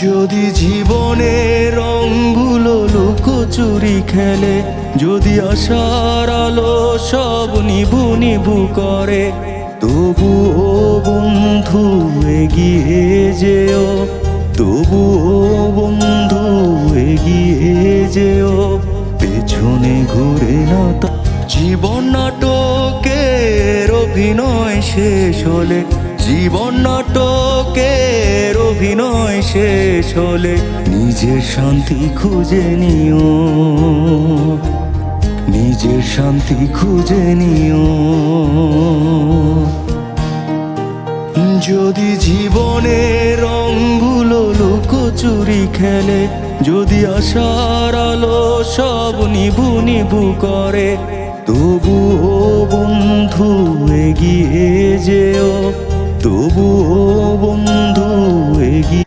যদি জীবনের রঙগুলো লুকোচুরি খেলে, যদি আশার আলো সব নিভু নিভু করে, তবুও বন্ধু এগিয়ে যেও, তবুও বন্ধু এগিয়ে যেও, পেছনে ঘুরে না। জীবন নাটকের অভিনয় শেষ হলে, জীবন নাটকের অভিনয় শেষ হলে নিজের শান্তি খুঁজে নিও, নিজের শান্তি খুঁজে নিও। যদি জীবনের রঙগুলো লুকোচুরি খেলে, যদি আশার আলো সব নিভু নিভু করে, তবুও বন্ধু এগিয়ে যেও, তবুও বন্ধু এগিয়ে